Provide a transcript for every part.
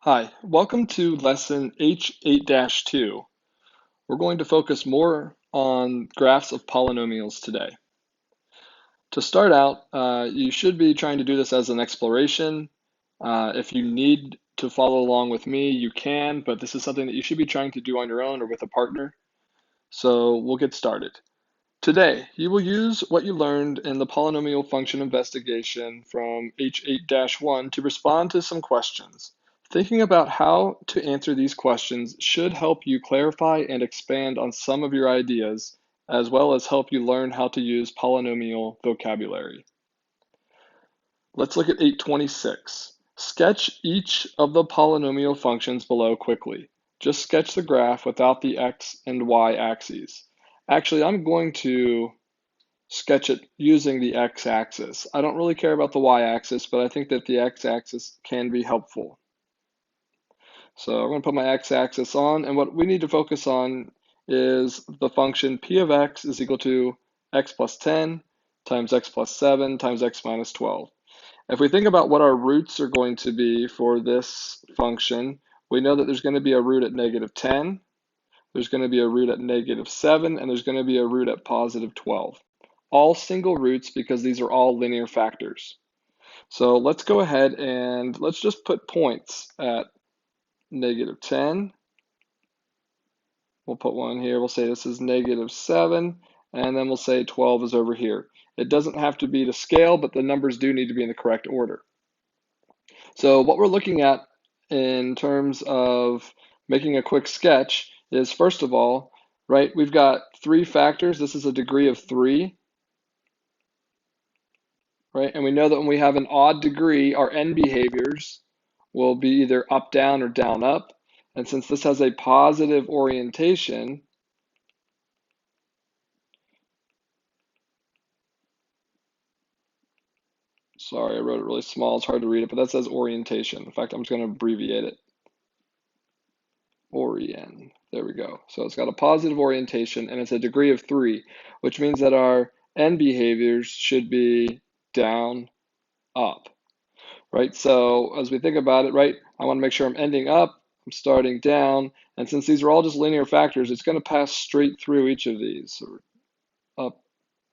Hi, welcome to lesson H8-2. We're going to focus more on graphs of polynomials today. To start out, you should be trying to do this as an exploration. If you need to follow along with me, you can, but this is something that you should be trying to do on your own or with a partner. So we'll get started. Today, you will use what you learned in the polynomial function investigation from H8-1 to respond to some questions. Thinking about how to answer these questions should help you clarify and expand on some of your ideas, as well as help you learn how to use polynomial vocabulary. Let's look at 826. Sketch each of the polynomial functions below quickly. Just sketch the graph without the x and y axes. Actually, I'm going to sketch it using the x-axis. I don't really care about the y-axis, but I think that the x-axis can be helpful. So I'm going to put my x-axis on, and what we need to focus on is the function p of x is equal to x plus 10 times x plus 7 times x minus 12. If we think about what our roots are going to be for this function, we know that there's going to be a root at negative 10, there's going to be a root at negative 7, and there's going to be a root at positive 12. All single roots because these are all linear factors. So let's go ahead and let's just put points at negative 10. We'll put one here. We'll say this is negative 7, and then we'll say 12 is over here. It doesn't have to be to scale, but the numbers do need to be in the correct order. So what we're looking at in terms of making a quick sketch is, first of all, right, we've got three factors. This is a degree of 3. Right? And we know that when we have an odd degree, our end behaviors will be either up, down, or down, up. And since this has a positive orientation, sorry, I wrote it really small, it's hard to read it, but that says orientation. In fact, I'm just going to abbreviate it. Orient. There we go. So it's got a positive orientation, and it's a degree of 3, which means that our end behaviors should be down, up. Right? So as we think about it, right, I want to make sure I'm ending up, I'm starting down, and since these are all just linear factors, it's going to pass straight through each of these. So up,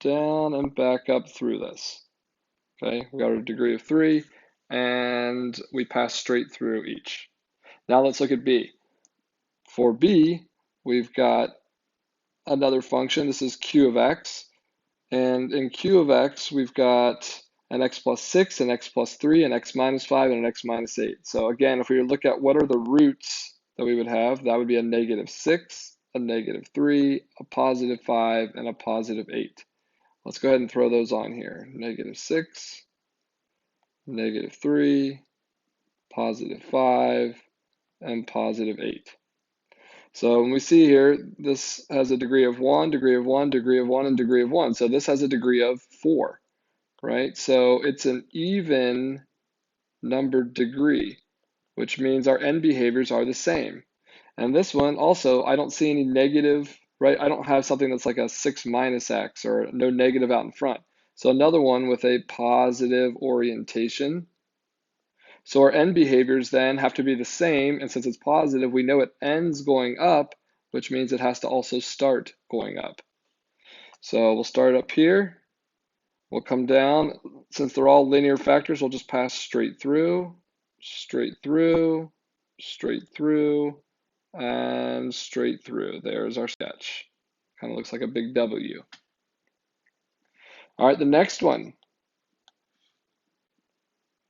down, and back up through this. Okay, we got a degree of 3, and we pass straight through each. Now let's look at B. For B, we've got another function. This is q of x, and in q of x, we've got an x plus 6, an x plus 3, an x minus 5, and an x minus 8. So again, if we look at what are the roots that we would have, that would be a negative 6, a negative 3, a positive 5, and a positive 8. Let's go ahead and throw those on here. Negative 6, negative 3, positive 5, and positive 8. So when we see here, this has a degree of 1, degree of 1, degree of 1, and degree of 1. So this has a degree of 4. Right? So it's an even numbered degree, which means our end behaviors are the same. And this one also, I don't see any negative, right? I don't have something that's like a 6 minus x or no negative out in front. So another one with a positive orientation. So our end behaviors then have to be the same. And since it's positive, we know it ends going up, which means it has to also start going up. So we'll start up here. We'll come down. Since they're all linear factors, we'll just pass straight through, straight through, straight through, and straight through. There's our sketch. Kind of looks like a big W. All right, the next one.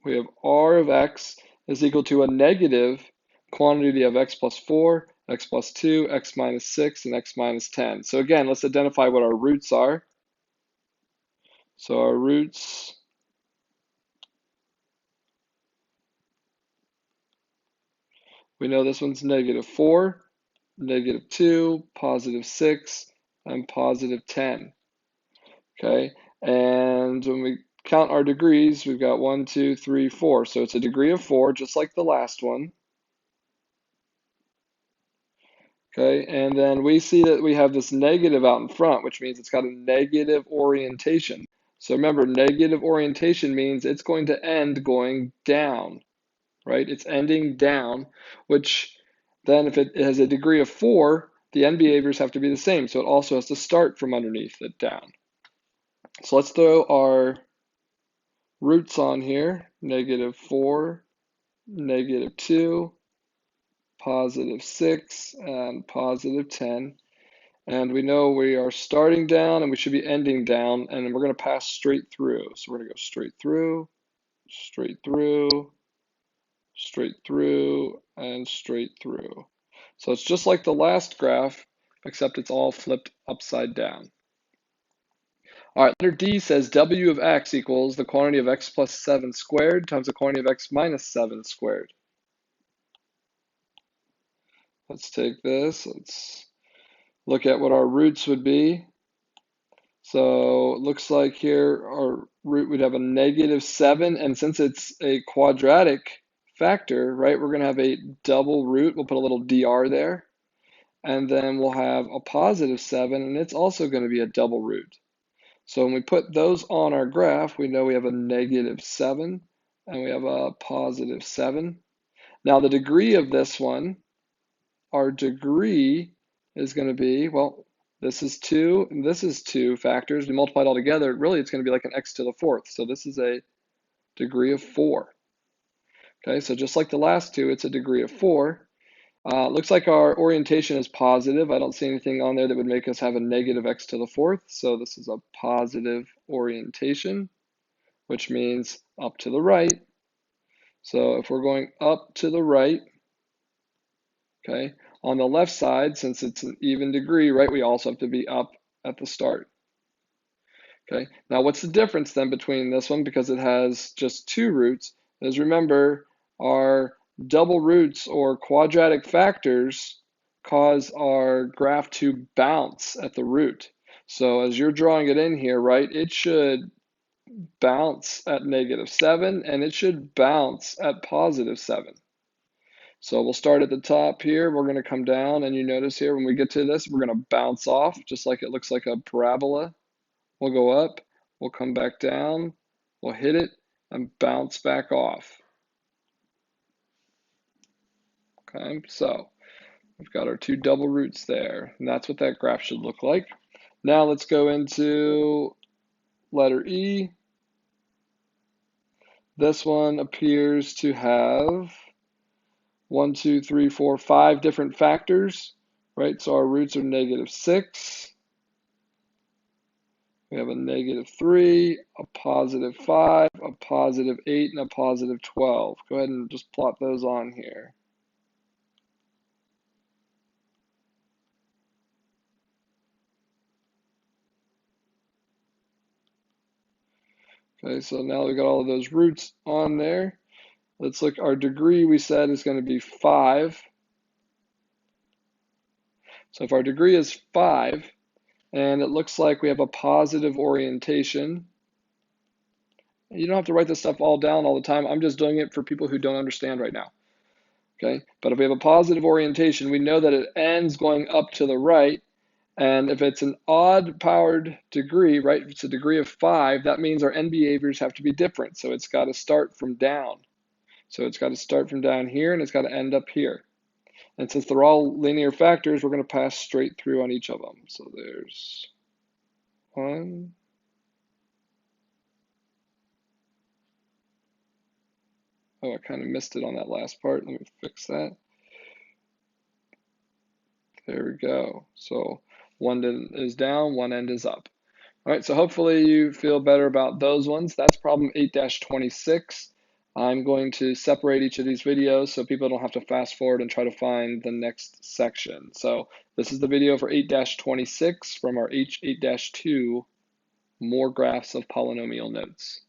We have R of x is equal to a negative quantity of x plus 4, x plus 2, x minus 6, and x minus 10. So again, let's identify what our roots are. So our roots we know this one's negative 4, negative 2, positive 6, and positive 10. Okay, and when we count our degrees, we've got 1, 2, 3, 4. So it's a degree of 4, just like the last one. Okay, and then we see that we have this negative out in front, which means it's got a negative orientation. So remember, negative orientation means it's going to end going down. right? It's ending down, which then if it has a degree of 4, the end behaviors have to be the same. So it also has to start from underneath it down. So let's throw our roots on here, -4, -2, +6, and +10. And we know we are starting down and we should be ending down, and we're going to pass straight through. So we're going to go straight through, straight through, straight through, and straight through. So it's just like the last graph, except it's all flipped upside down. All right, letter D says W of x equals the quantity of x plus 7 squared times the quantity of x minus 7 squared. Let's take this, let's look at what our roots would be. So it looks like here our root would have a -7, and since it's a quadratic factor, right, we're going to have a double root. We'll put a little dr there, and then we'll have a +7, and it's also going to be a double root. So when we put those on our graph, we know we have a -7 and we have a +7. Now the degree of this one, our degree is going to be, well, this is 2 and this is 2 factors. We multiply it all together. Really, it's going to be like an x to the 4th. So this is a degree of 4. Okay, so just like the last two, it's a degree of 4. Looks like our orientation is positive. I don't see anything on there that would make us have a negative x to the 4th. So this is a positive orientation, which means up to the right. So if we're going up to the right, okay, on the left side, since it's an even degree, right, we also have to be up at the start. Okay, now what's the difference then between this one, because it has just 2 roots, is remember our double roots or quadratic factors cause our graph to bounce at the root. So as you're drawing it in here, right, it should bounce at -7 and it should bounce at +7. So we'll start at the top here. We're going to come down, and you notice here when we get to this, we're going to bounce off just like it looks like a parabola. We'll go up, we'll come back down, we'll hit it, and bounce back off. Okay, so we've got our 2 double roots there, and that's what that graph should look like. Now let's go into letter E. This one appears to have 1, 2, 3, 4, 5 different factors, right? So our roots are -6. We have a -3, a +5, a +8, and a +12. Go ahead and just plot those on here. Okay, so now we got all of those roots on there. Let's look, our degree we said is going to be 5. So if our degree is 5, and it looks like we have a positive orientation, you don't have to write this stuff all down all the time. I'm just doing it for people who don't understand right now. Okay, but if we have a positive orientation, we know that it ends going up to the right. And if it's an odd powered degree, right, if it's a degree of 5, that means our end behaviors have to be different. So it's got to start from down. So it's got to start from down here, and it's got to end up here. And since they're all linear factors, we're going to pass straight through on each of them. So there's 1. Oh, I kind of missed it on that last part. Let me fix that. There we go. So 1 end is down, 1 end is up. All right, so hopefully you feel better about those ones. That's problem 8-26. I'm going to separate each of these videos so people don't have to fast forward and try to find the next section. So this is the video for 8-26 from our H8-2 more graphs of polynomial notes.